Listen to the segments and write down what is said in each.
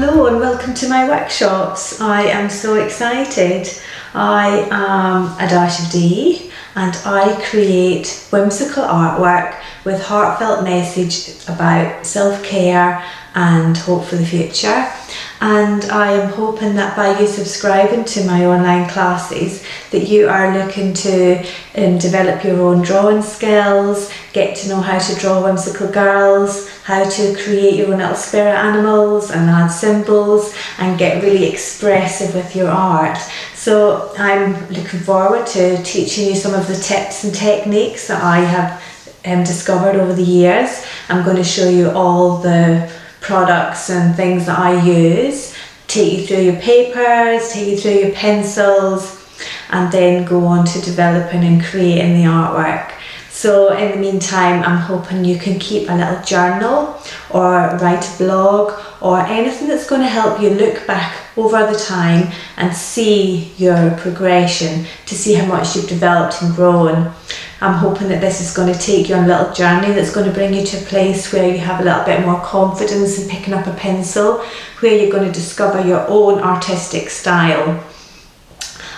Hello and welcome to my workshops. I am so excited. I am Adasha D and I create whimsical artwork with heartfelt message about self-care and hope for the future. And I am hoping that by you subscribing to my online classes that you are looking to develop your own drawing skills, get to know how to draw whimsical girls, how to create your own little spirit animals and add symbols and get really expressive with your art. So I'm looking forward to teaching you some of the tips and techniques that I have discovered over the years. I'm going to show you all the products and things that I use, take you through your papers, take you through your pencils, and then go on to developing and creating the artwork. So in the meantime, I'm hoping you can keep a little journal or write a blog or anything that's going to help you look back over the time and see your progression, to see how much you've developed and grown. I'm hoping that this is going to take you on a little journey that's going to bring you to a place where you have a little bit more confidence in picking up a pencil, where you're going to discover your own artistic style,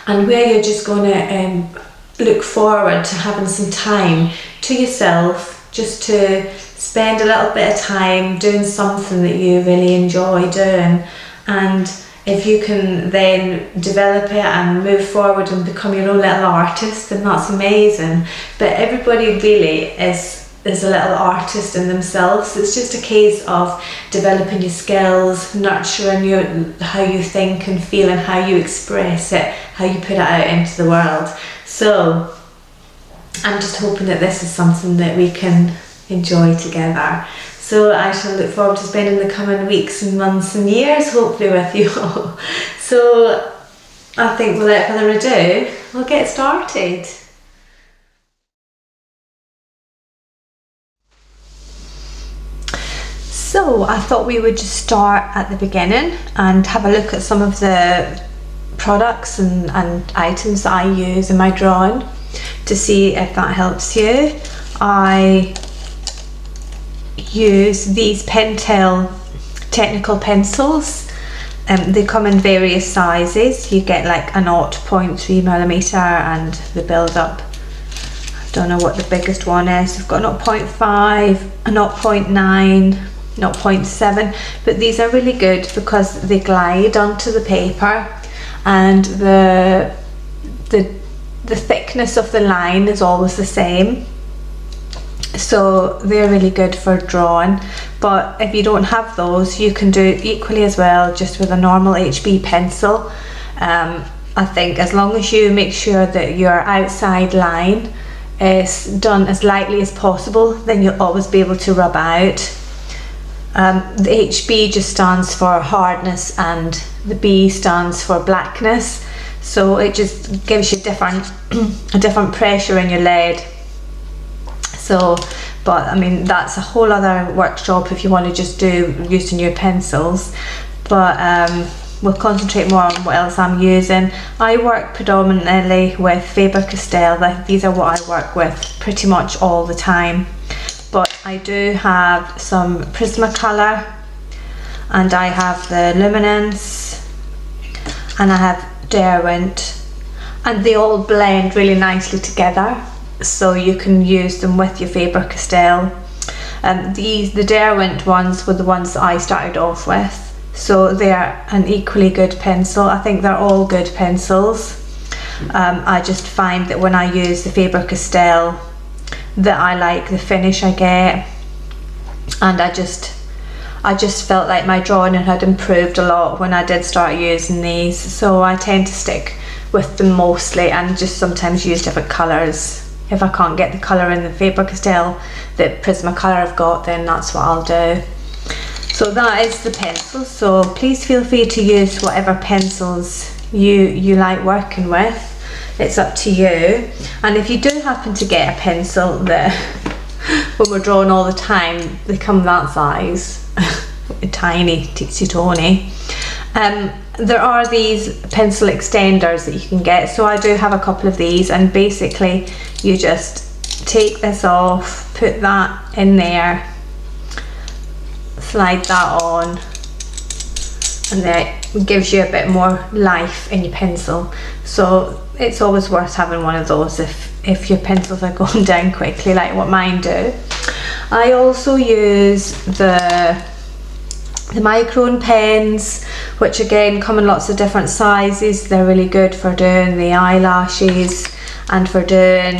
and where you're just going to look forward to having some time to yourself, just to spend a little bit of time doing something that you really enjoy doing. And if you can then develop it and move forward and become your own little artist, then that's amazing. But everybody really is a little artist in themselves. It's just a case of developing your skills, nurturing how you think and feel and how you express it, how you put it out into the world. So I'm just hoping that this is something that we can enjoy together. So I shall look forward to spending the coming weeks and months and years hopefully with you all. So I think without further ado, we'll get started. So I thought we would just start at the beginning and have a look at some of the products and items that I use in my drawing to see if that helps you. I use these Pentel technical pencils. They come in various sizes. You get like a 0.3mm and the build up. I don't know what the biggest one is. I've got 0.5, a 0.9, 0.7, but these are really good because they glide onto the paper, and the thickness of the line is always the same. So they're really good for drawing. But if you don't have those, you can do equally as well just with a normal HB pencil. I think as long as you make sure that your outside line is done as lightly as possible, then you'll always be able to rub out. The HB just stands for hardness and the B stands for blackness. So it just gives you a different pressure in your lead. So, but I mean, that's a whole other workshop if you want to just do using your pencils. But we'll concentrate more on what else I'm using. I work predominantly with Faber-Castell. These are what I work with pretty much all the time. But I do have some Prismacolor, and I have the Luminance, and I have Derwent, and they all blend really nicely together. So you can use them with your Faber-Castell. The Derwent ones were the ones that I started off with, so they're an equally good pencil. I think they're all good pencils. I just find that when I use the Faber-Castell that I like the finish I get, and I just felt like my drawing had improved a lot when I did start using these. So I tend to stick with them mostly and just sometimes use different colours. If I can't get the colour in the Faber-Castell that Prismacolor have got, then that's what I'll do. So that is the pencil. So please feel free to use whatever pencils you like working with. It's up to you. And if you do happen to get a pencil that when we're drawing all the time, they come that size, tiny, teensy-tiny. There are these pencil extenders that you can get, so I do have a couple of these, and basically you just take this off, put that in there, slide that on, and that gives you a bit more life in your pencil. So it's always worth having one of those if your pencils are going down quickly, like what mine do. I also use the Micron pens, which again come in lots of different sizes. They're really good for doing the eyelashes and for doing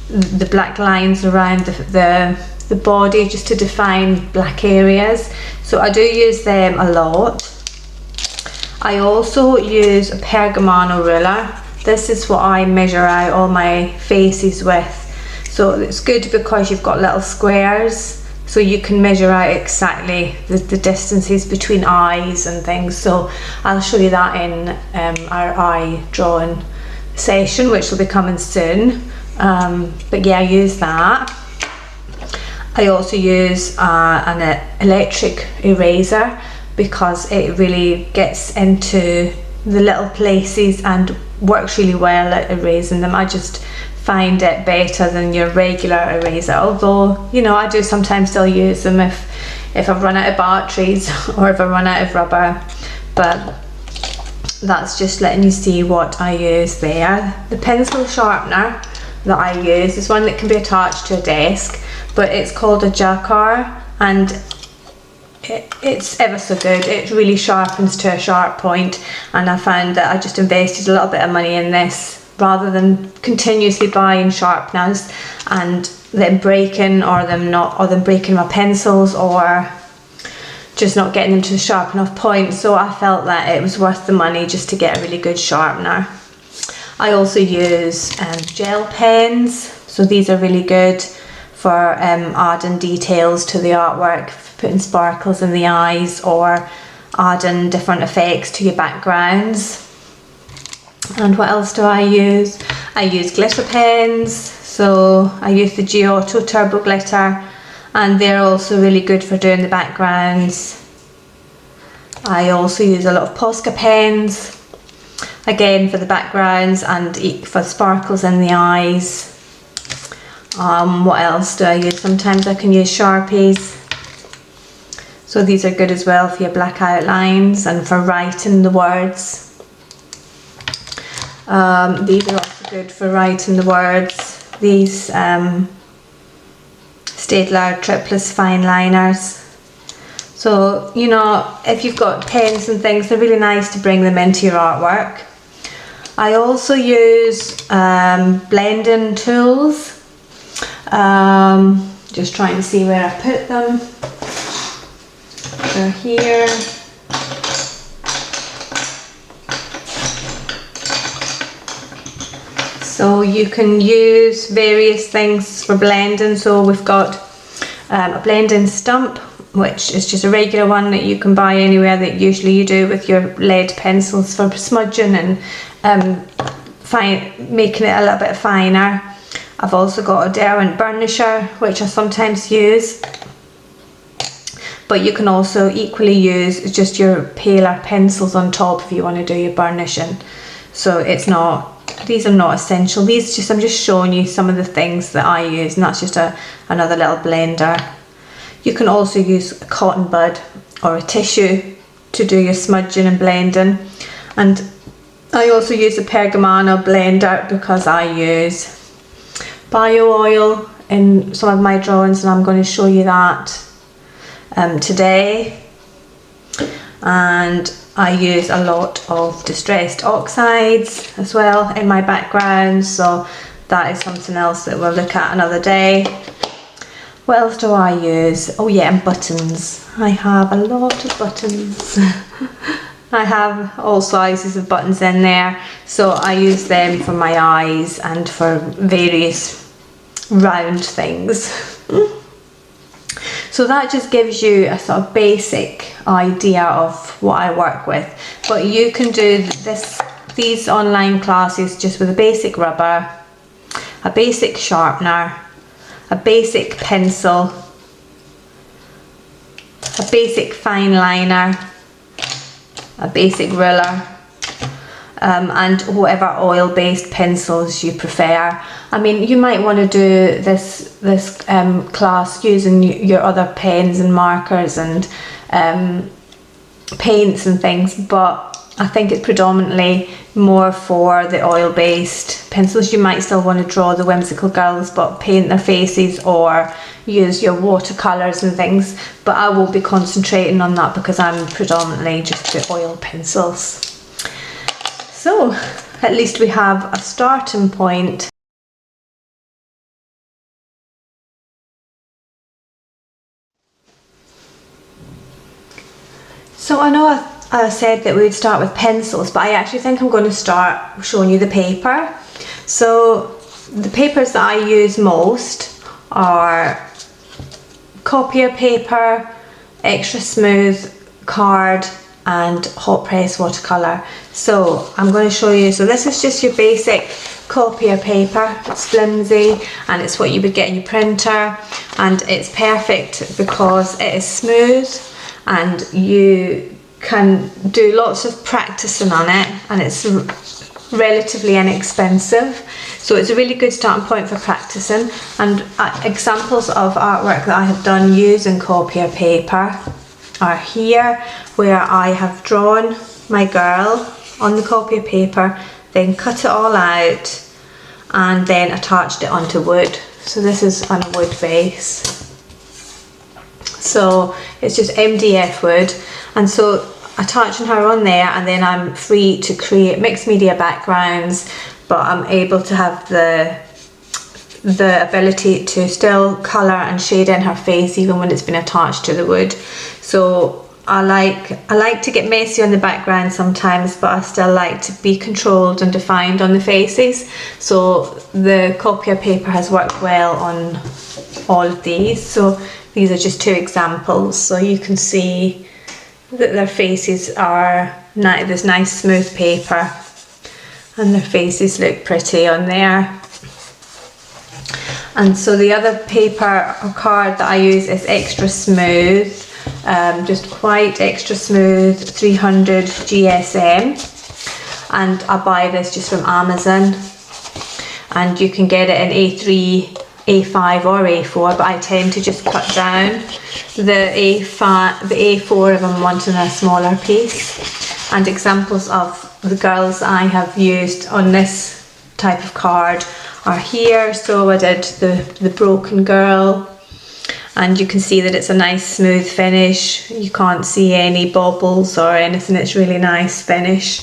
the black lines around the body, just to define black areas. So I do use them a lot. I also use a Pergamano ruler. This is what I measure out all my faces with. So it's good because you've got little squares, so you can measure out exactly the distances between eyes and things. So I'll show you that in our eye drawing session, which will be coming soon. But yeah, I use that. I also use an electric eraser, because it really gets into the little places and works really well at erasing them. I just find it better than your regular eraser, although, you know, I do sometimes still use them if I've run out of batteries or if I run out of rubber, but that's just letting you see what I use there. The pencil sharpener that I use is one that can be attached to a desk, but it's called a Jacquard, and it's ever so good. It really sharpens to a sharp point, and I found that I just invested a little bit of money in this rather than continuously buying sharpeners and them breaking, or them breaking my pencils, or just not getting them to the sharp enough point. So I felt that it was worth the money just to get a really good sharpener. I also use gel pens, so these are really good for adding details to the artwork, putting sparkles in the eyes or adding different effects to your backgrounds. And what else do I use? I use glitter pens, so I use the Giotto Turbo Glitter, and they're also really good for doing the backgrounds. I also use a lot of Posca pens, again for the backgrounds and for sparkles in the eyes. What else do I use? Sometimes I can use Sharpies. So these are good as well for your black outlines and for writing the words. These are also good for writing the words. These Staedtler Triplus fine liners. So, you know, if you've got pens and things, they're really nice to bring them into your artwork. I also use blending tools. Just trying to see where I put them. They're here. So you can use various things for blending. So we've got a blending stump, which is just a regular one that you can buy anywhere, that usually you do with your lead pencils for smudging and making it a little bit finer. I've also got a Derwent burnisher, which I sometimes use, but you can also equally use just your paler pencils on top if you want to do your burnishing. So these are not essential. I'm just showing you some of the things that I use, and that's just another little blender. You can also use a cotton bud or a tissue to do your smudging and blending. And I also use a Pergamano blender because I use bio oil in some of my drawings, and I'm going to show you that today. And I use a lot of distressed oxides as well in my background, so that is something else that we'll look at another day. What else do I use? Oh yeah, and buttons. I have a lot of buttons. I have all sizes of buttons in there, so I use them for my eyes and for various round things. So that just gives you a sort of basic idea of what I work with, but you can do these online classes just with a basic rubber, a basic sharpener, a basic pencil, a basic fine liner, a basic ruler, and whatever oil-based pencils you prefer. I mean, you might want to do this class using your other pens and markers and paints and things, but I think it's predominantly more for the oil-based pencils. You might still want to draw the whimsical girls but paint their faces or use your watercolours and things, but I won't be concentrating on that because I'm predominantly just the oil pencils. So at least we have a starting point. So I know I said that we would start with pencils, but I actually think I'm going to start showing you the paper. So the papers that I use most are copier paper, extra smooth card and hot press watercolour. So I'm going to show you, so this is just your basic copier paper. It's flimsy and it's what you would get in your printer, and it's perfect because it is smooth and you can do lots of practicing on it, and it's relatively inexpensive, so it's a really good starting point for practicing. And examples of artwork that I have done using copier paper are here, where I have drawn my girl on the copier paper, then cut it all out and then attached it onto wood. So this is on a wood base, so it's just MDF wood, and so attaching her on there, and then I'm free to create mixed media backgrounds, but I'm able to have the ability to still colour and shade in her face even when it's been attached to the wood. So I like to get messy on the background sometimes, but I still like to be controlled and defined on the faces. So the copier paper has worked well on all of these. So these are just two examples, so you can see that their faces are this nice smooth paper, and their faces look pretty on there. And so the other paper or card that I use is extra smooth, just quite extra smooth, 300 GSM, and I buy this just from Amazon, and you can get it in A3, A5 or A4, but I tend to just cut down the A4 if I'm wanting a smaller piece. And examples of the girls I have used on this type of card are here. So I did the broken girl, and you can see that it's a nice smooth finish. You can't see any bobbles or anything, it's really nice finish.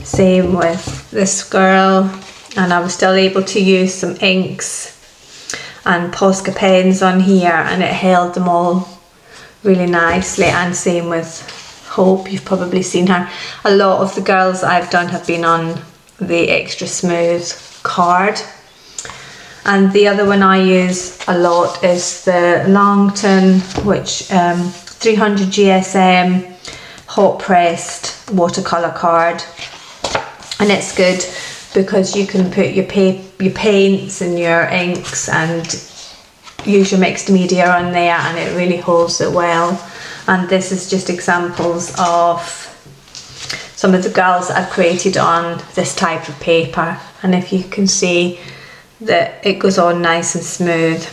Same with this girl, and I was still able to use some inks and Posca pens on here, and it held them all really nicely. And same with Hope, you've probably seen her. A lot of the girls I've done have been on the extra smooth card. And the other one I use a lot is the Langton, which 300 GSM hot pressed watercolour card, and it's good because you can put your paints and your inks and use your mixed media on there, and it really holds it well. And this is just examples of some of the girls that I've created on this type of paper, and if you can see that it goes on nice and smooth.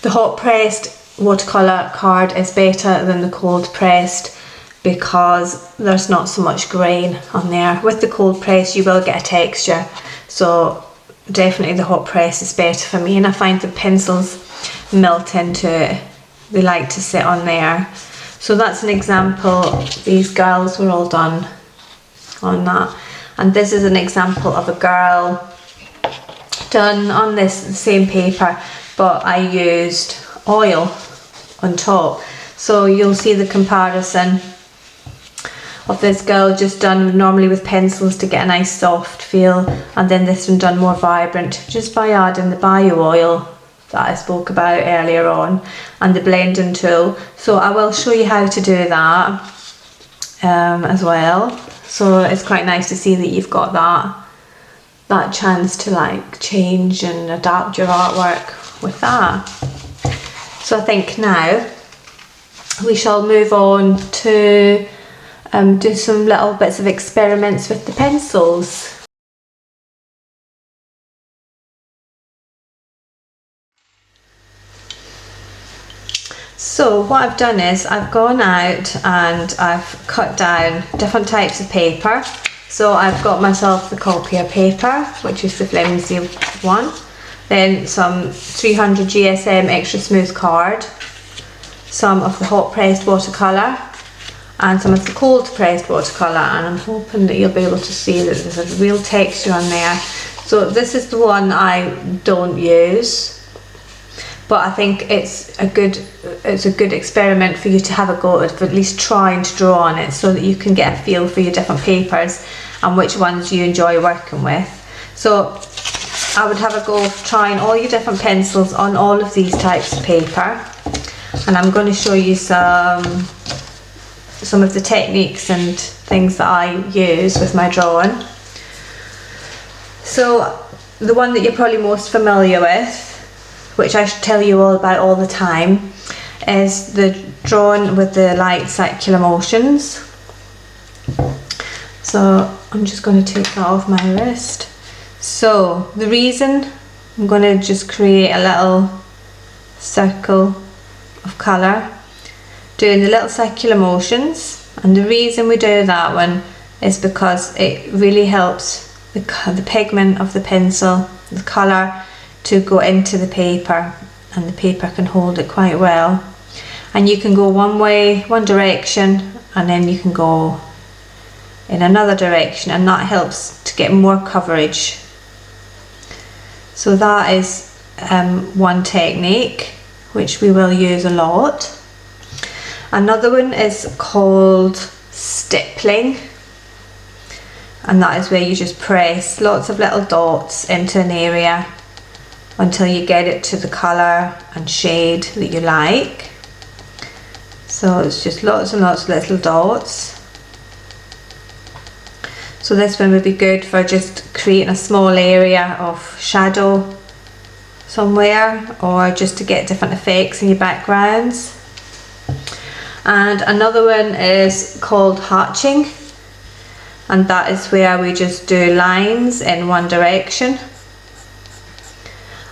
The hot pressed watercolour card is better than the cold pressed because there's not so much grain on there. With the cold press you will get a texture, so definitely the hot press is better for me, and I find the pencils melt into it, they like to sit on there. So that's an example. These girls were all done on that, and this is an example of a girl done on this same paper, but I used oil on top. So you'll see the comparison of this girl just done normally with pencils to get a nice soft feel, and then this one done more vibrant just by adding the bio oil that I spoke about earlier on and the blending tool. So I will show you how to do that as well. So it's quite nice to see that you've got that chance to like change and adapt your artwork with that. So I think now we shall move on to do some little bits of experiments with the pencils. So what I've done is I've gone out and I've cut down different types of paper. So I've got myself the copier paper, which is the flimsy one, then some 300 GSM extra smooth card, some of the hot pressed watercolour, and some of the cold pressed watercolour, and I'm hoping that you'll be able to see that there's a real texture on there. So this is the one I don't use, but I think it's a good experiment for you to have a go at least trying to draw on it, so that you can get a feel for your different papers and which ones you enjoy working with. So I would have a go of trying all your different pencils on all of these types of paper, and I'm going to show you some of the techniques and things that I use with my drawing. So the one that you're probably most familiar with, which I should tell you all about all the time, is the drawing with the light circular motions. So I'm just going to take that off my wrist. So the reason I'm going to just create a little circle of colour, doing the little circular motions, and the reason we do that one is because it really helps the pigment of the pencil, the colour, to go into the paper, and the paper can hold it quite well. And you can go one way, one direction, and then you can go in another direction, and that helps to get more coverage. So that is one technique which we will use a lot. Another one is called stippling, and that is where you just press lots of little dots into an area until you get it to the colour and shade that you like. So it's just lots and lots of little dots. So this one would be good for just creating a small area of shadow somewhere, or just to get different effects in your backgrounds. And another one is called hatching, and that is where we just do lines in one direction,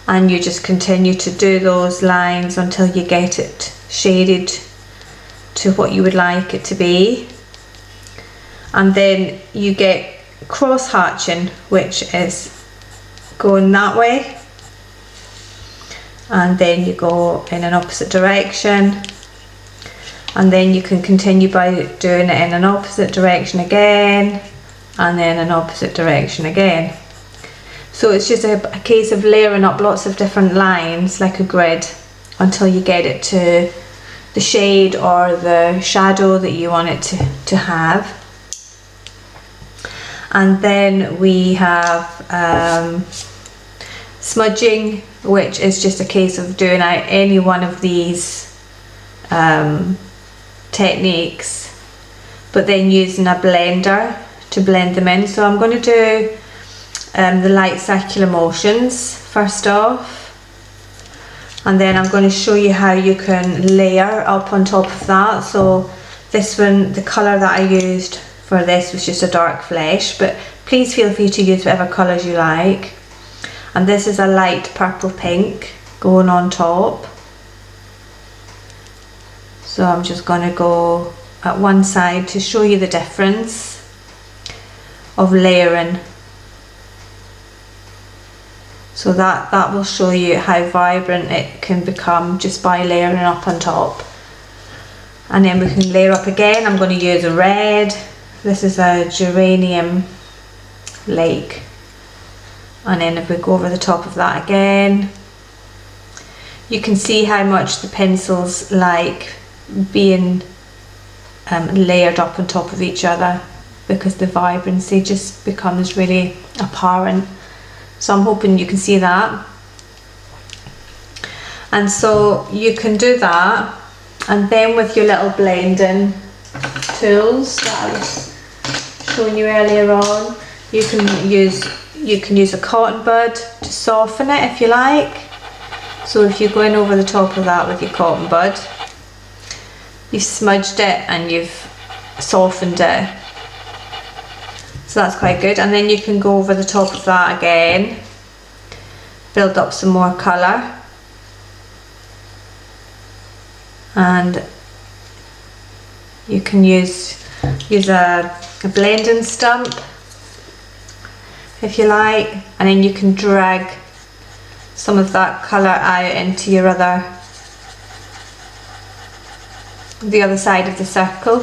and you just continue to do those lines until you get it shaded to what you would like it to be. And then you get cross hatching, which is going that way, and then you go in an opposite direction, and then you can continue by doing it in an opposite direction again, and then an opposite direction again. So it's just a case of layering up lots of different lines like a grid until you get it to the shade or the shadow that you want it to have. And then we have smudging, which is just a case of doing out any one of these techniques, but then using a blender to blend them in. So I'm going to do the light circular motions first off, and then I'm going to show you how you can layer up on top of that. So this one, the colour that I used for this was just a dark flesh, but please feel free to use whatever colours you like. And this is a light purple pink going on top. So I'm just going to go at one side to show you the difference of layering. So that will show you how vibrant it can become just by layering up on top. And then we can layer up again. I'm going to use a red. This is a geranium lake, and then if we go over the top of that again, you can see how much the pencils like being layered up on top of each other, because the vibrancy just becomes really apparent. So I'm hoping you can see that. And so you can do that, and then with your little blending tools that I was showing you earlier on, you can use a cotton bud to soften it if you like. So if you're going over the top of that with your cotton bud, you've smudged it and you've softened it. So that's quite good. And then you can go over the top of that again, build up some more colour, and you can use a blending stump if you like, and then you can drag some of that colour out into your the other side of the circle.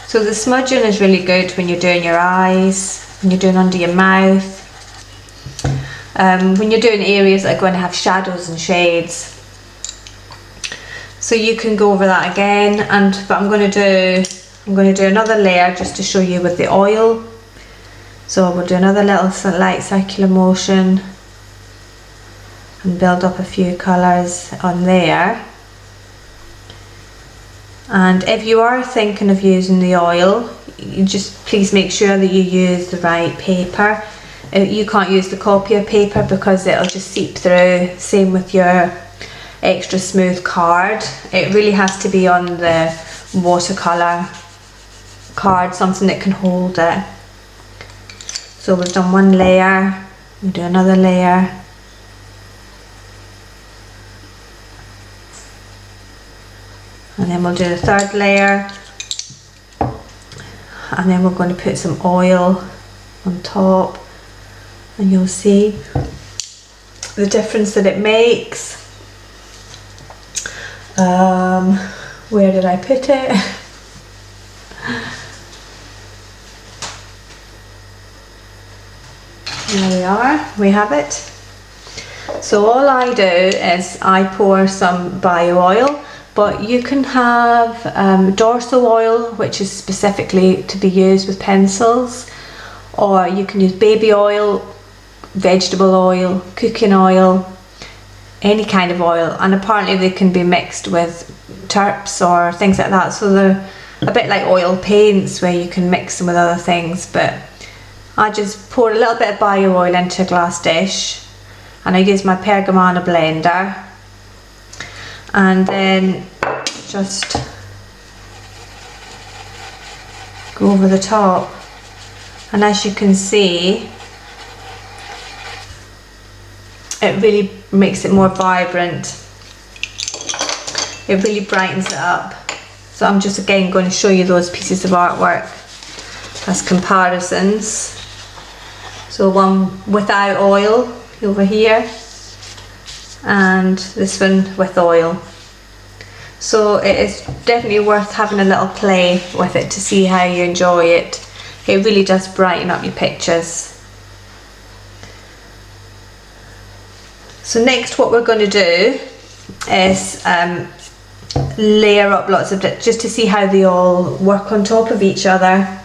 So the smudging is really good when you're doing your eyes, when you're doing under your mouth, when you're doing areas that are going to have shadows and shades. So you can go over that again, but I'm going to do another layer just to show you with the oil. So we'll do another little light circular motion and build up a few colours on there. And if you are thinking of using the oil, you just please make sure that you use the right paper. You can't use the copier paper because it'll just seep through. Same with your extra smooth card. It really has to be on the watercolour card, something that can hold it. So we've done one layer, we'll do another layer. And then we'll do the third layer, and then we're going to put some oil on top, and you'll see the difference that it makes. Where did I put it? There we are, we have it. So all I do is I pour some bio oil, but you can have dorsal oil, which is specifically to be used with pencils, or you can use baby oil, vegetable oil, cooking oil, any kind of oil, and apparently they can be mixed with turps or things like that, so they're a bit like oil paints where you can mix them with other things. But I just pour a little bit of bio oil into a glass dish, and I use my Pergamana blender, and then just go over the top, and as you can see, it really makes it more vibrant. It really brightens it up. So I'm just again going to show you those pieces of artwork as comparisons. So one without oil over here, and this one with oil. So it is definitely worth having a little play with it to see how you enjoy it. It really does brighten up your pictures. So next what we're going to do is layer up lots of it just to see how they all work on top of each other.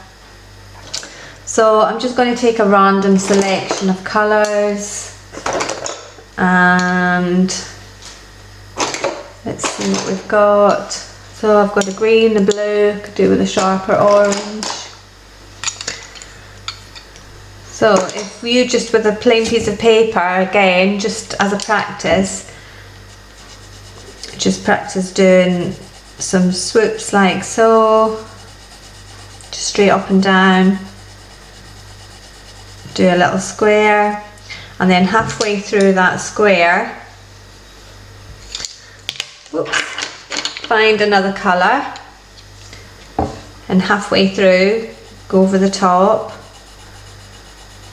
So I'm just going to take a random selection of colours, and let's see what we've got. So I've got a green, a blue, could do with a sharper orange. So if you just with a plain piece of paper, again, just as a practice, just practice doing some swoops like so, just straight up and down, do a little square, and then halfway through that square, whoops, find another colour, and halfway through go over the top,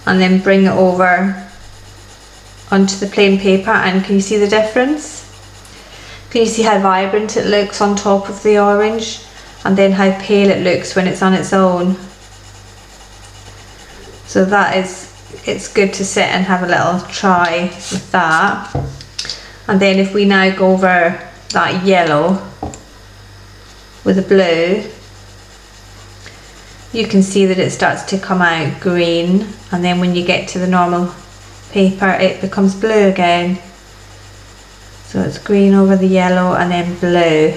and then bring it over onto the plain paper. And can you see the difference? Can you see how vibrant it looks on top of the orange, and then how pale it looks when it's on its own? So that is, it's good to sit and have a little try with that. And then if we now go over that yellow with the blue, you can see that it starts to come out green, and then when you get to the normal paper it becomes blue again. So it's green over the yellow and then blue.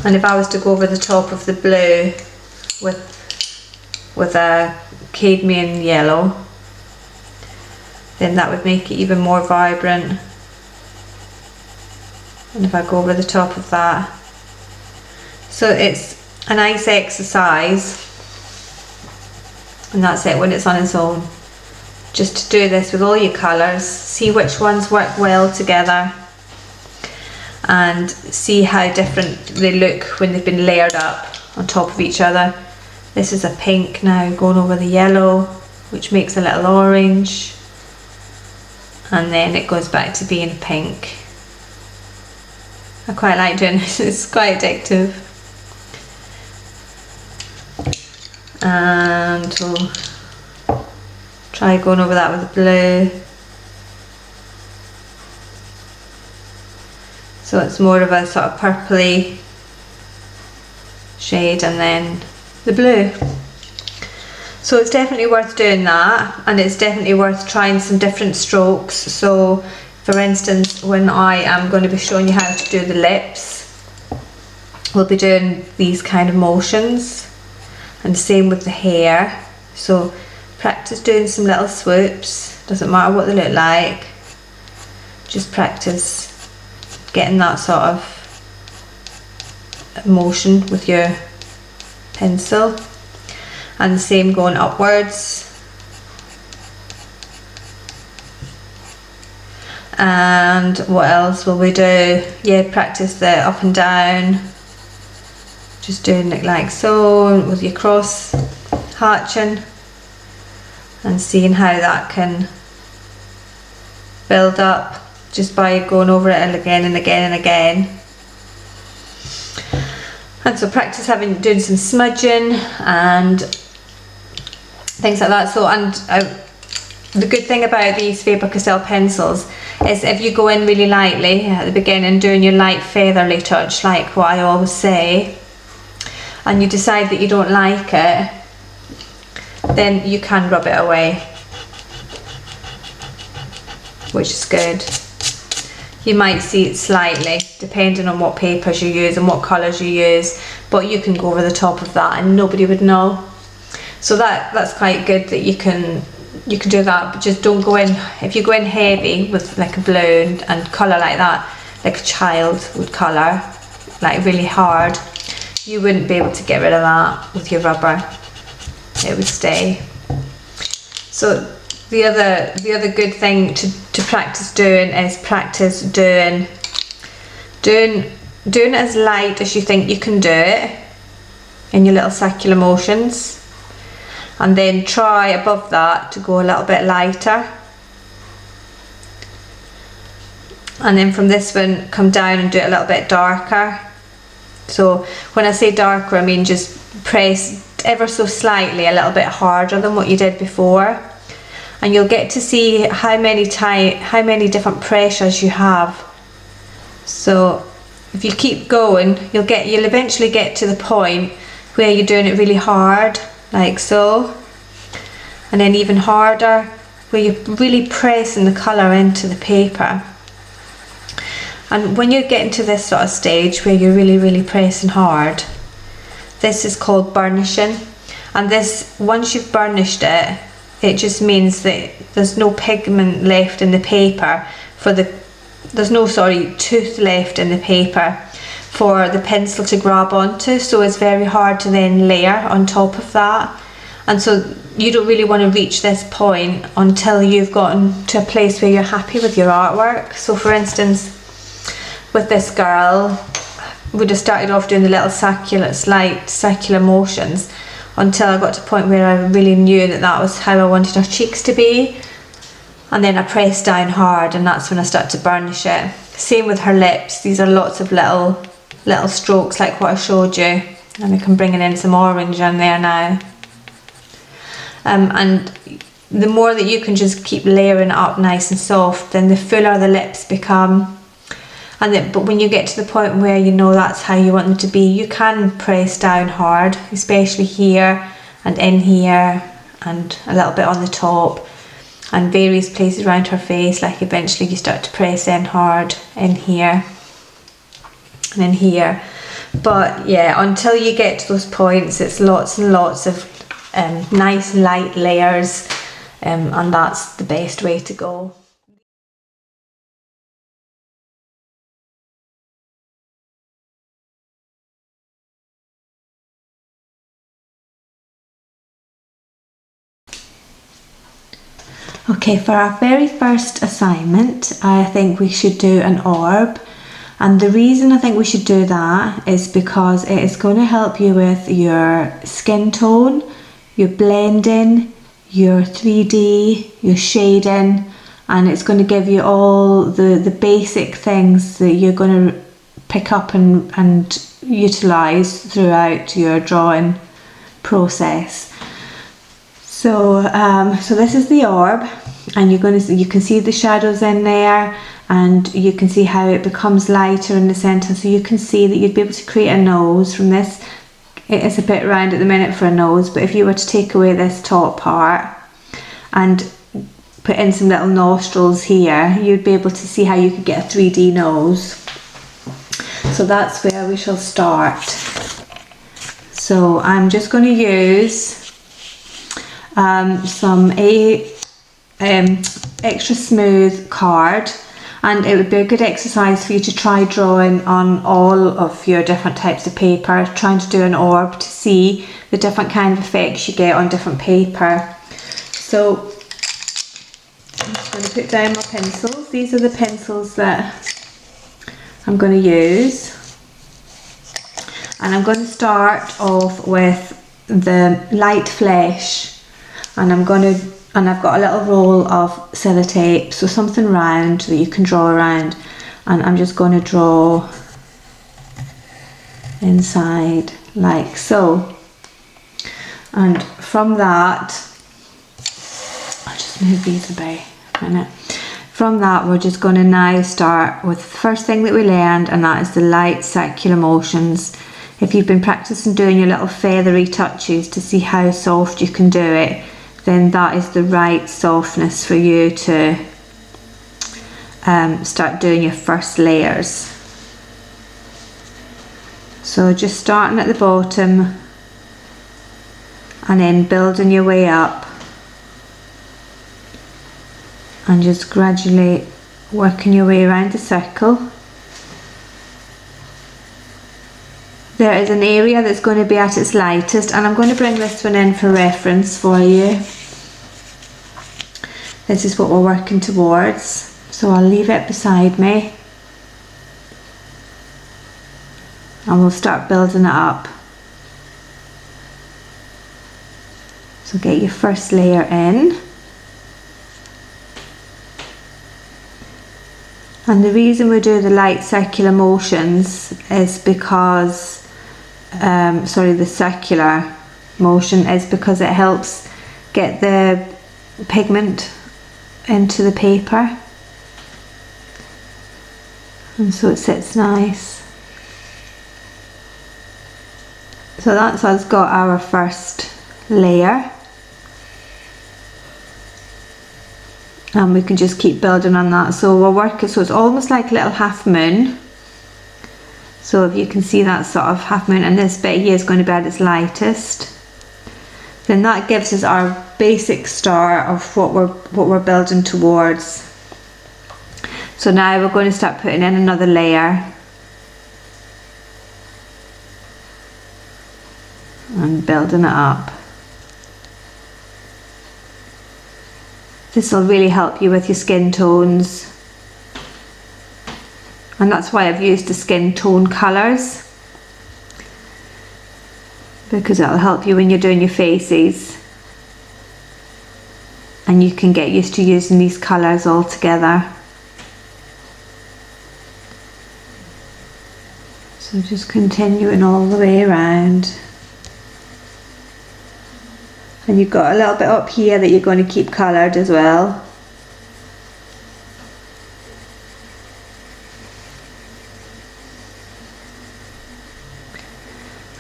And if I was to go over the top of the blue with a cadmium yellow, then that would make it even more vibrant. And if I go over the top of that, so it's a nice exercise, and that's it when it's on its own. Just to do this with all your colours, see which ones work well together. and see how different they look when they've been layered up on top of each other. This is a pink now going over the yellow, which makes a little orange, and then it goes back to being pink. I quite like doing this, it's quite addictive. And we'll try going over that with blue. So it's more of a sort of purpley shade, and then the blue. So it's definitely worth doing that, and it's definitely worth trying some different strokes. So for instance, when I am going to be showing you how to do the lips, we'll be doing these kind of motions, and same with the hair. So practice doing some little swoops, doesn't matter what they look like, just practice getting that sort of motion with your pencil, and the same going upwards. And what else will we do? Yeah, practice the up and down, just doing it like so with your cross hatching, and seeing how that can build up just by going over it again and again and again. And so practice doing some smudging and things like that. So, and the good thing about these Faber-Castell pencils is if you go in really lightly at the beginning, doing your light featherly touch like what I always say, and you decide that you don't like it, then you can rub it away, which is good. You might see it slightly depending on what papers you use and what colours you use, but you can go over the top of that and nobody would know. So that's quite good that you can do that, but just don't go in, if you go in heavy with like a blue and colour like that, like a child would colour, like really hard, you wouldn't be able to get rid of that with your rubber. It would stay. So the other good thing to practice doing is practice doing it as light as you think you can do it in your little circular motions, and then try above that to go a little bit lighter, and then from this one come down and do it a little bit darker. So when I say darker, I mean just press ever so slightly a little bit harder than what you did before, and you'll get to see how many different pressures you have. So if you keep going, you'll eventually get to the point where you're doing it really hard, like so, and then even harder where you're really pressing the colour into the paper. And when you're getting to this sort of stage where you're really pressing hard, this is called burnishing. And this, once you've burnished it, it just means that there's no pigment left in the paper there's no tooth left in the paper for the pencil to grab onto, so it's very hard to then layer on top of that. And so you don't really want to reach this point until you've gotten to a place where you're happy with your artwork. So for instance, with this girl, we'd have started off doing the little slight circular motions until I got to a point where I really knew that was how I wanted her cheeks to be, and then I pressed down hard, and that's when I started to burnish it. Same with her lips. These are lots of little strokes like what I showed you, and I can bring in some orange in there now. And the more that you can just keep layering it up nice and soft, then the fuller the lips become. But when you get to the point where you know that's how you want them to be, you can press down hard, especially here and in here and a little bit on the top and various places around her face. Like eventually you start to press in hard in here and in here. But yeah, until you get to those points, it's lots and lots of nice light layers, and that's the best way to go. Okay, for our very first assignment, I think we should do an orb. And the reason I think we should do that is because it is going to help you with your skin tone, your blending, your 3D, your shading, and it's going to give you all the basic things that you're going to pick up and utilise throughout your drawing process. So so this is the orb, and you can see the shadows in there, and you can see how it becomes lighter in the centre. So you can see that you'd be able to create a nose from this. It is a bit round at the minute for a nose, but if you were to take away this top part and put in some little nostrils here, you'd be able to see how you could get a 3D nose. So that's where we shall start. So I'm just going to use some extra smooth card, and it would be a good exercise for you to try drawing on all of your different types of paper, trying to do an orb to see the different kind of effects you get on different paper. So I'm just going to put down my pencils. These are the pencils that I'm going to use, and I'm going to start off with the light flesh, and I've got a little roll of sellotape, so something round that you can draw around, and I'm just going to draw inside like so. And from that, I'll just move these about a minute. From that, we're just going to now start with the first thing that we learned, and that is the light circular motions. If you've been practicing doing your little feathery touches to see how soft you can do it, then that is the right softness for you to start doing your first layers. So just starting at the bottom and then building your way up, and just gradually working your way around the circle. There is an area that's going to be at its lightest, and I'm going to bring this one in for reference for you. This is what we're working towards, so I'll leave it beside me and we'll start building it up. So get your first layer in. And the reason we do the light circular motions is because, the circular motion is because it helps get the pigment into the paper, and so it sits nice. So that's us got our first layer, and we can just keep building on that. So we're working, so it's almost like a little half moon. So if you can see that sort of half moon, and this bit here is going to be at its lightest, then that gives us our basic start of what we're building towards. So now we're going to start putting in another layer and building it up. This will really help you with your skin tones, and that's why I've used the skin tone colours, because it'll help you when you're doing your faces, and you can get used to using these colours all together. So just continuing all the way around. And you've got a little bit up here that you're going to keep coloured as well.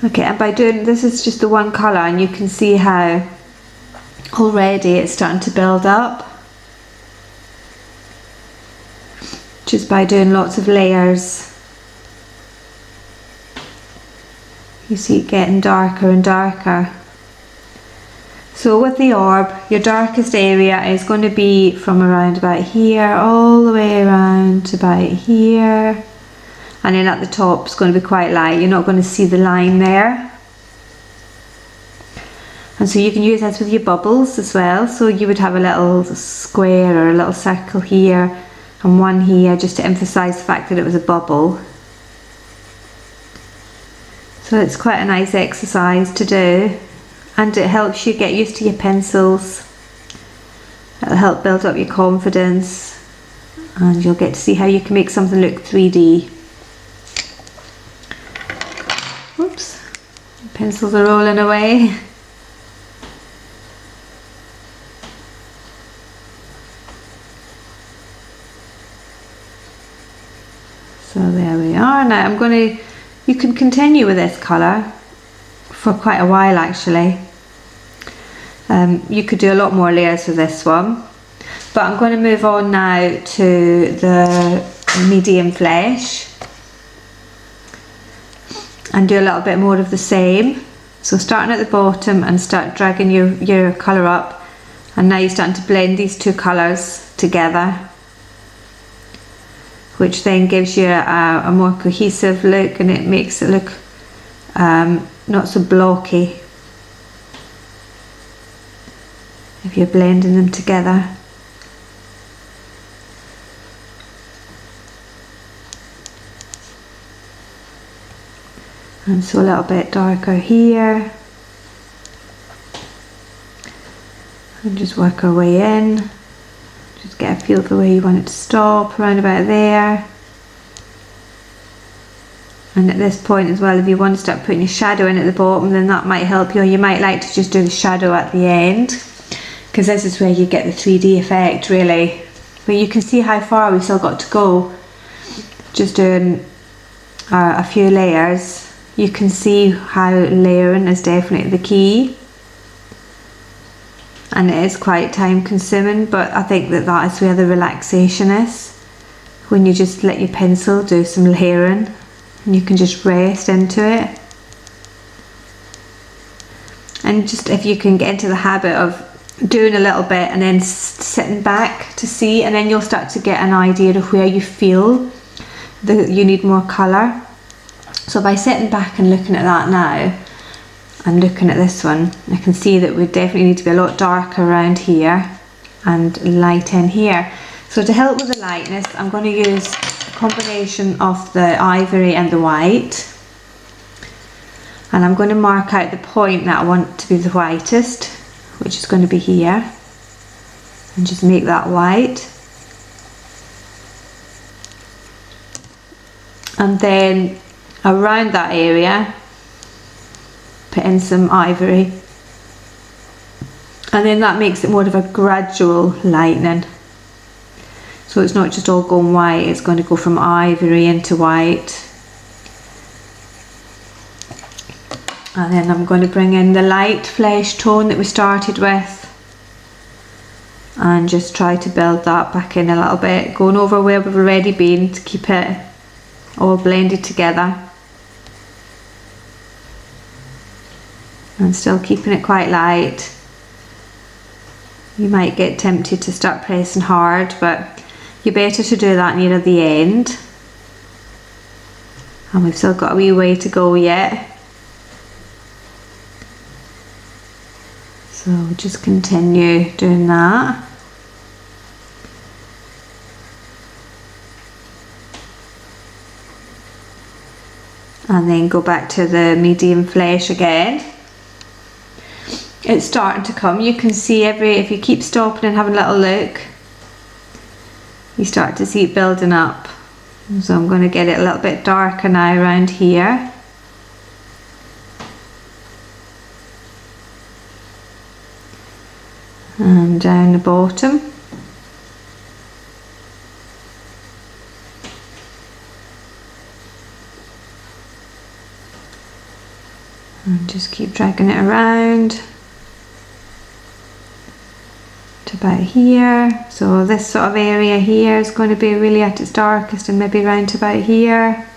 Okay, and by doing this is just the one colour, and you can see how already it's starting to build up. Just by doing lots of layers, you see it getting darker and darker. So with the orb, your darkest area is going to be from around about here all the way around to about here, and then at the top it's going to be quite light. You're not going to see the line there. And so you can use this with your bubbles as well. So you would have a little square or a little circle here and one here, just to emphasize the fact that it was a bubble. So it's quite a nice exercise to do, and it helps you get used to your pencils. It'll help build up your confidence, and you'll get to see how you can make something look 3D. Oops, pencils are rolling away. So there we are. Now you can continue with this colour for quite a while actually. You could do a lot more layers with this one, but I'm going to move on now to the medium flesh and do a little bit more of the same. So starting at the bottom and start dragging your colour up, and now you're starting to blend these two colours together, which then gives you a more cohesive look, and it makes it look not so blocky if you're blending them together. And so a little bit darker here, and just work our way in. Just get a feel for where you want it to stop, around about there. And at this point as well, if you want to start putting your shadow in at the bottom, then that might help you, or you might like to just do the shadow at the end, because this is where you get the 3D effect really. But you can see how far we've still got to go. Just doing a few layers, you can see how layering is definitely the key. And it is quite time consuming, but I think that is where the relaxation is, when you just let your pencil do some layering and you can just rest into it. And just if you can get into the habit of doing a little bit and then sitting back to see, and then you'll start to get an idea of where you feel that you need more colour. So by sitting back and looking at that now, and looking at this one, I can see that we definitely need to be a lot darker around here and light in here. So to help with the lightness, I'm going to use a combination of the ivory and the white, and I'm going to mark out the point that I want to be the whitest, which is going to be here, and just make that white. And then around that area put in some ivory, and then that makes it more of a gradual lightening. So it's not just all going white, it's going to go from ivory into white. And then I'm going to bring in the light flesh tone that we started with, and just try to build that back in a little bit, going over where we've already been to keep it all blended together. And still keeping it quite light. You might get tempted to start pressing hard, but you're better to do that near the end. And we've still got a wee way to go yet. So we'll just continue doing that. And then go back to the medium flesh again. It's starting to come. You can see if you keep stopping and having a little look, you start to see it building up. So I'm going to get it a little bit darker now around here. And down the bottom. And just keep dragging it around to about here. So this sort of area here is going to be really at its darkest, and maybe round to about here.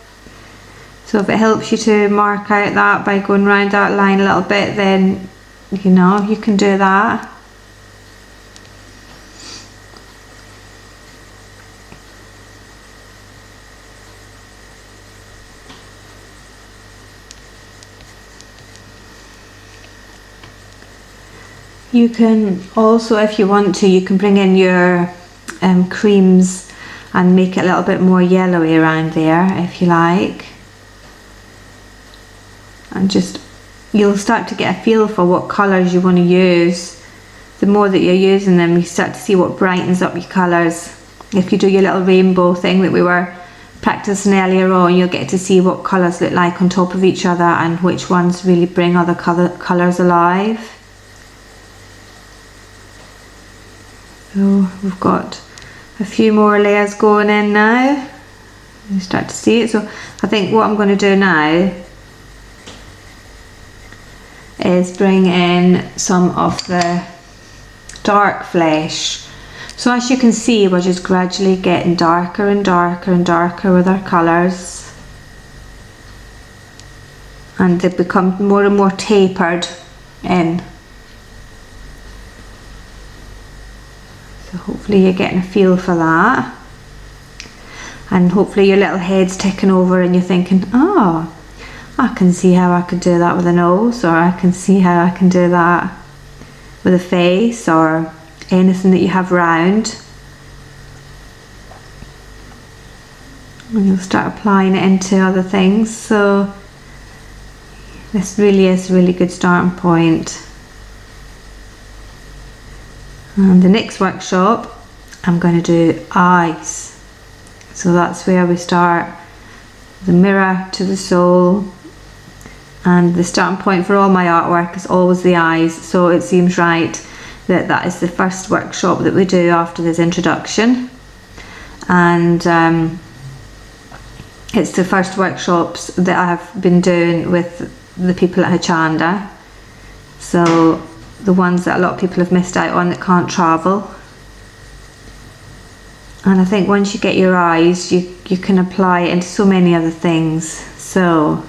So if it helps you to mark out that by going round that line a little bit, then you know you can do that. You can also, if you want to, you can bring in your creams and make it a little bit more yellowy around there if you like. and just, you'll start to get a feel for what colours you want to use. The more that you're using them, you start to see what brightens up your colours. If you do your little rainbow thing that we were practicing earlier on, you'll get to see what colours look like on top of each other and which ones really bring other colours alive. So we've got a few more layers going in now. You start to see it. So I think what I'm going to do now is bring in some of the dark flesh. So as you can see, we're just gradually getting darker and darker and darker with our colours, and they become more and more tapered in. So hopefully you're getting a feel for that, and hopefully your little head's ticking over and you're thinking, oh, I can see how I could do that with a nose, or I can see how I can do that with a face, or anything that you have round. And you'll start applying it into other things. So this really is a really good starting point. And the next workshop, I'm going to do eyes. So that's where we start the mirror to the soul. And the starting point for all my artwork is always the eyes. So it seems right that that is the first workshop that we do after this introduction. And it's the first workshops that I have been doing with the people at Hochanda. So the ones that a lot of people have missed out on that can't travel. And I think once you get your eyes, you can apply it into so many other things. So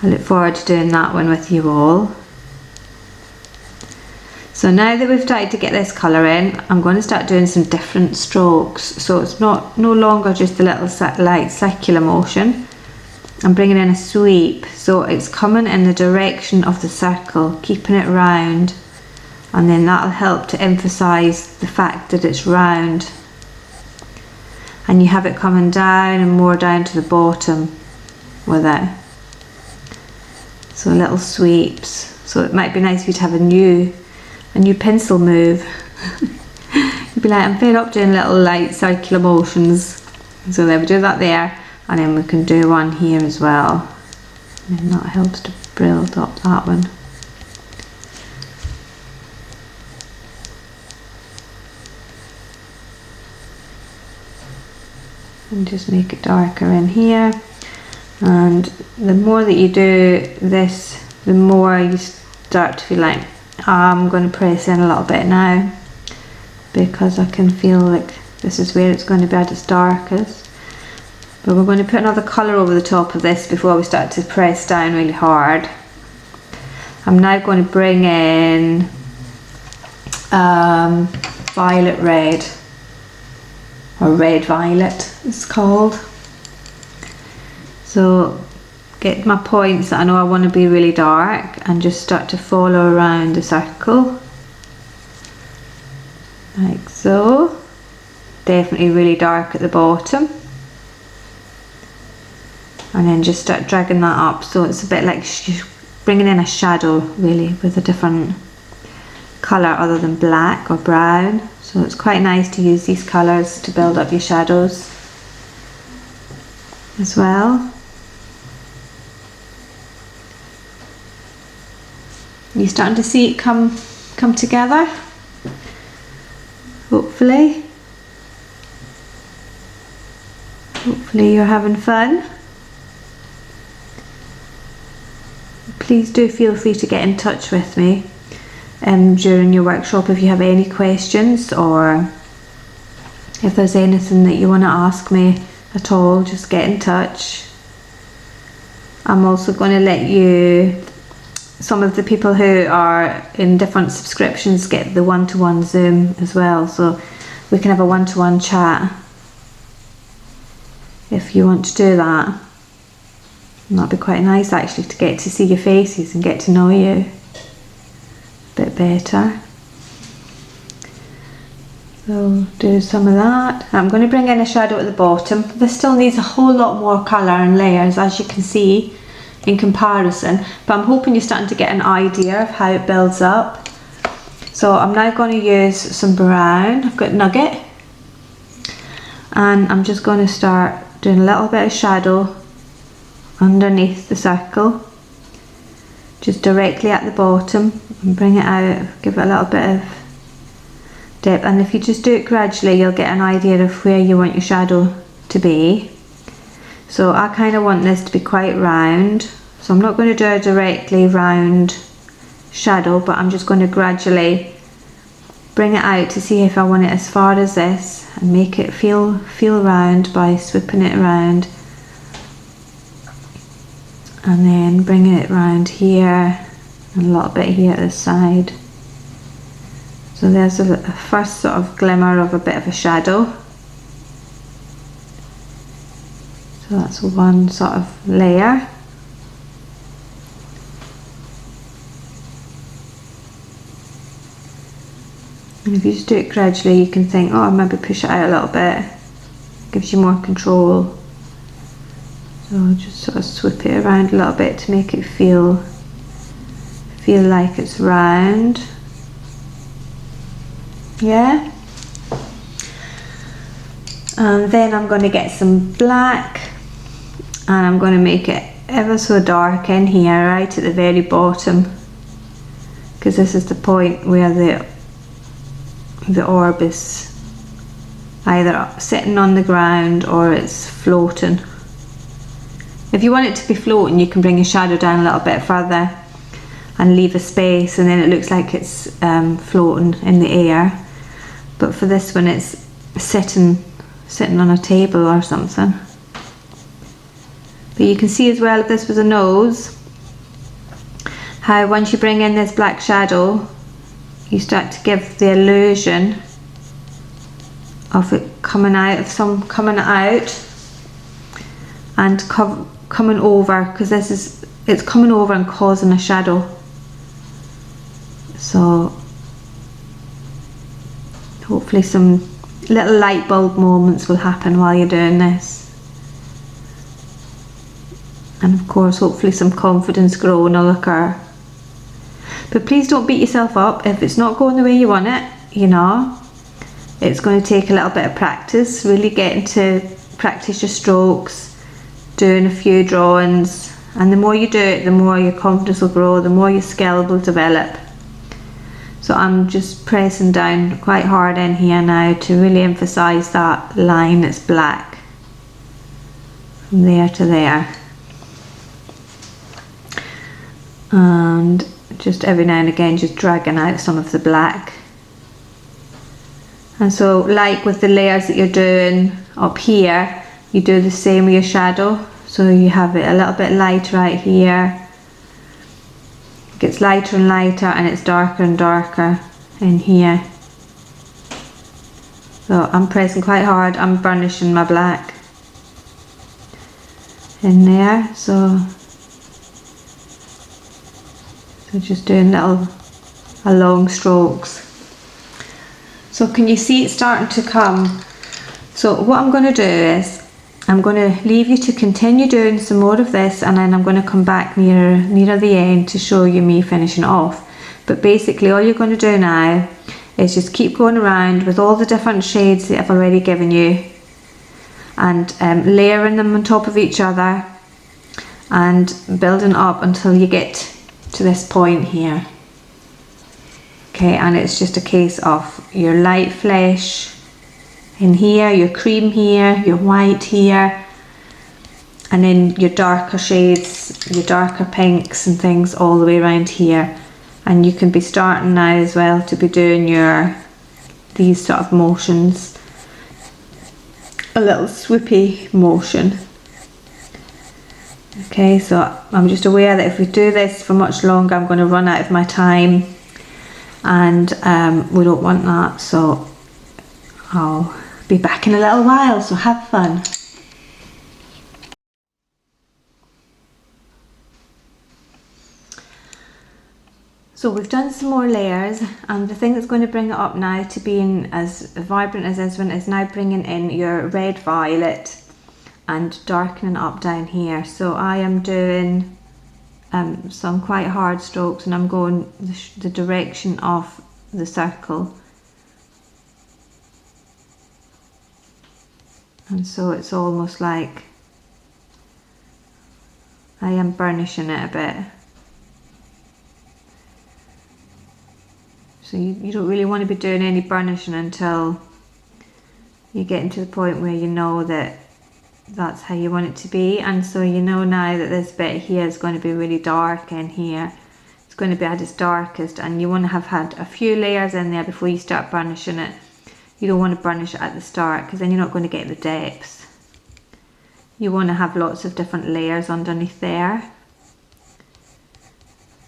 I look forward to doing that one with you all. So now that we've started to get this colour in, I'm going to start doing some different strokes. So it's no longer just a little light circular motion. I'm bringing in a sweep, so it's coming in the direction of the circle, keeping it round, and then that'll help to emphasise the fact that it's round. And you have it coming down and more down to the bottom with it. So little sweeps. So it might be nice for you to have a new pencil move. You'd be like, I'm fed up doing little light circular motions. So then we do that there, and then we can do one here as well. And that helps to build up that one. And just make it darker in here. And the more that you do this, the more you start to feel like, I'm going to press in a little bit now, because I can feel like this is where it's going to be at its darkest. But we're going to put another colour over the top of this before we start to press down really hard. I'm now going to bring in violet red, or red violet it's called. So get my points that I know I want to be really dark and just start to follow around the circle like so. Definitely really dark at the bottom, and then just start dragging that up so it's a bit like bringing in a shadow really with a different colour other than black or brown. So it's quite nice to use these colours to build up your shadows as well. You're starting to see it come together, hopefully. Hopefully you're having fun. Please do feel free to get in touch with me during your workshop if you have any questions, or if there's anything that you want to ask me at all, just get in touch. I'm also going to let you, some of the people who are in different subscriptions, get the one-to-one Zoom as well, so we can have a one-to-one chat if you want to do that. And that'd be quite nice actually, to get to see your faces and get to know you a bit better. So do some of that. I'm going to bring in a shadow at the bottom. This still needs a whole lot more colour and layers, as you can see. in comparison, but I'm hoping you're starting to get an idea of how it builds up. So I'm now going to use some brown. I've got Nugget, and I'm just going to start doing a little bit of shadow underneath the circle, just directly at the bottom, and bring it out, give it a little bit of depth. And if you just do it gradually, you'll get an idea of where you want your shadow to be. So I kind of want this to be quite round, so I'm not going to do a directly round shadow, but I'm just going to gradually bring it out to see if I want it as far as this, and make it feel round by sweeping it around, and then bringing it round here and a little bit here at the side. So there's a first sort of glimmer of a bit of a shadow. So that's one sort of layer. And if you just do it gradually, you can think, oh, maybe push it out a little bit. Gives you more control. So just sort of sweep it around a little bit to make it feel like it's round. Yeah. And then I'm going to get some black, and I'm going to make it ever so dark in here, right at the very bottom, because this is the point where the orb is either sitting on the ground or it's floating. If you want it to be floating, you can bring your shadow down a little bit further and leave a space, and then it looks like it's floating in the air. But for this one, it's sitting on a table or something. But you can see as well, if this was a nose, how once you bring in this black shadow, you start to give the illusion of it coming out and coming over, because it's coming over and causing a shadow. So hopefully some little light bulb moments will happen while you're doing this, and of course hopefully some confidence growing will occur. But please don't beat yourself up if it's not going the way you want it. You know, it's going to take a little bit of practice, really getting to practice your strokes, doing a few drawings, and the more you do it, the more your confidence will grow, the more your skill will develop. So I'm just pressing down quite hard in here now to really emphasize that line that's black from there to there, and just every now and again just dragging out some of the black. And so, like with the layers that you're doing up here, you do the same with your shadow. So you have it a little bit light right here, it gets lighter and lighter, and it's darker and darker in here. So I'm pressing quite hard, I'm burnishing my black in there. So just doing long strokes. So can you see it starting to come? So what I'm going to do is I'm going to leave you to continue doing some more of this, and then I'm going to come back nearer the end to show you me finishing off. But basically all you're going to do now is just keep going around with all the different shades that I've already given you, and layering them on top of each other and building up until you get to this point here. Okay, and it's just a case of your light flesh in here, your cream here, your white here, and then your darker shades, your darker pinks and things all the way around here. And you can be starting now as well to be doing these sort of motions, a little swoopy motion. Okay, so I'm just aware that if we do this for much longer, I'm going to run out of my time, and we don't want that. So I'll be back in a little while, so have fun. So we've done some more layers, and the thing that's going to bring it up now to being as vibrant as this one is now bringing in your red violet and darkening up down here. So I am doing some quite hard strokes, and I'm going the direction of the circle. And so it's almost like I am burnishing it a bit. So you don't really want to be doing any burnishing until you're getting to the point where you know that that's how you want it to be. And so you know now that this bit here is going to be really dark in here. It's going to be at its darkest, and you want to have had a few layers in there before you start burnishing it. You don't want to burnish it at the start, because then you're not going to get the depth. You want to have lots of different layers underneath there.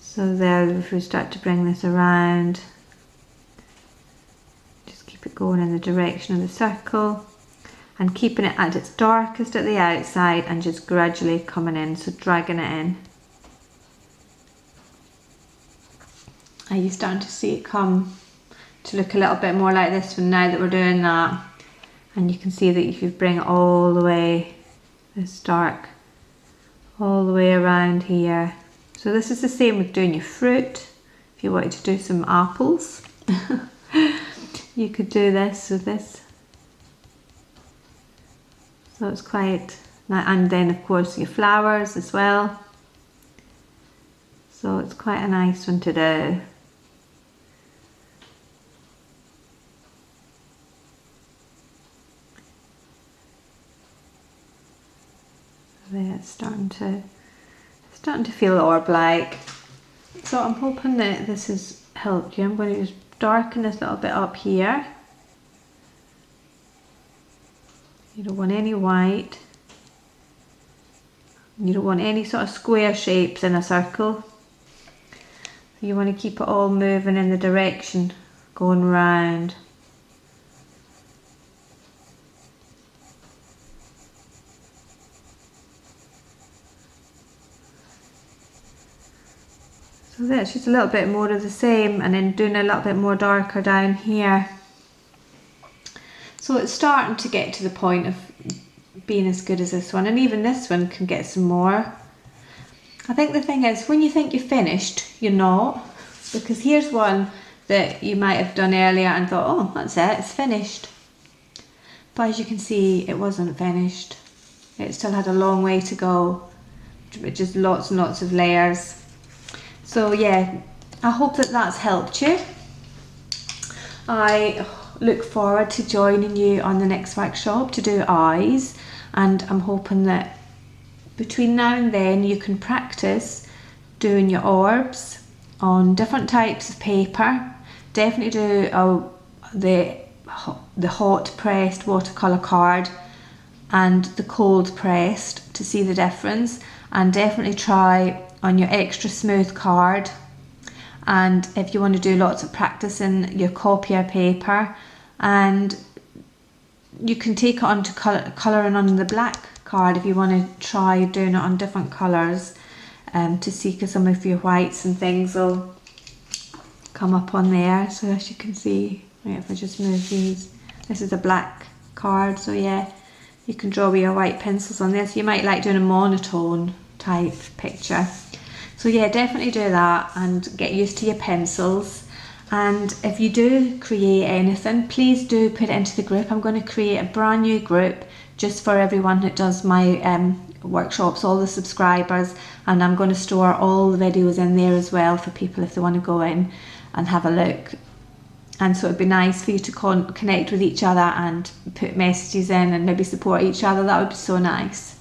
So there, if we start to bring this around, just keep it going in the direction of the circle, and keeping it at its darkest at the outside, and just gradually coming in, so dragging it in. Are you starting to see it come to look a little bit more like this one now that we're doing that? And you can see that if you bring it all the way, this dark, all the way around here. So this is the same with doing your fruit. If you wanted to do some apples, you could do this with this. So it's quite, and then of course your flowers as well. So it's quite a nice one to do. There, it's starting to feel orb-like. So I'm hoping that this has helped you. I'm going to just darken this little bit up here. You don't want any white. You don't want any sort of square shapes in a circle. So you want to keep it all moving in the direction, going round. So that's just a little bit more of the same, and then doing a little bit more darker down here. So it's starting to get to the point of being as good as this one, and even this one can get some more. I think the thing is, when you think you're finished, you're not, because here's one that you might have done earlier and thought, oh, that's it, it's finished. But as you can see, it wasn't finished. It still had a long way to go, with just lots and lots of layers. So yeah, I hope that that's helped you. I look forward to joining you on the next workshop to do eyes, and I'm hoping that between now and then you can practice doing your orbs on different types of paper. Definitely do the hot pressed watercolour card and the cold pressed to see the difference, and definitely try on your extra smooth card. And if you want to do lots of practice in your copier paper, and you can take it on to colouring on the black card if you want to try doing it on different colours, to see, because some of your whites and things will come up on there. So as you can see, right, if I just move these, this is a black card, so yeah, you can draw with your white pencils on this. You might like doing a monotone type picture. So yeah, definitely do that and get used to your pencils. And if you do create anything, please do put it into the group. I'm going to create a brand new group just for everyone that does my workshops, all the subscribers, and I'm going to store all the videos in there as well for people if they want to go in and have a look. And so it'd be nice for you to connect with each other and put messages in and maybe support each other. That would be so nice.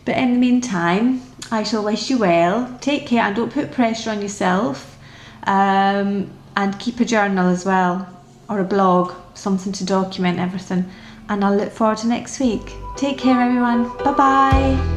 But in the meantime, I shall wish you well. Take care and don't put pressure on yourself. And keep a journal as well, or a blog, something to document everything. And I'll look forward to next week. Take care everyone. Bye bye.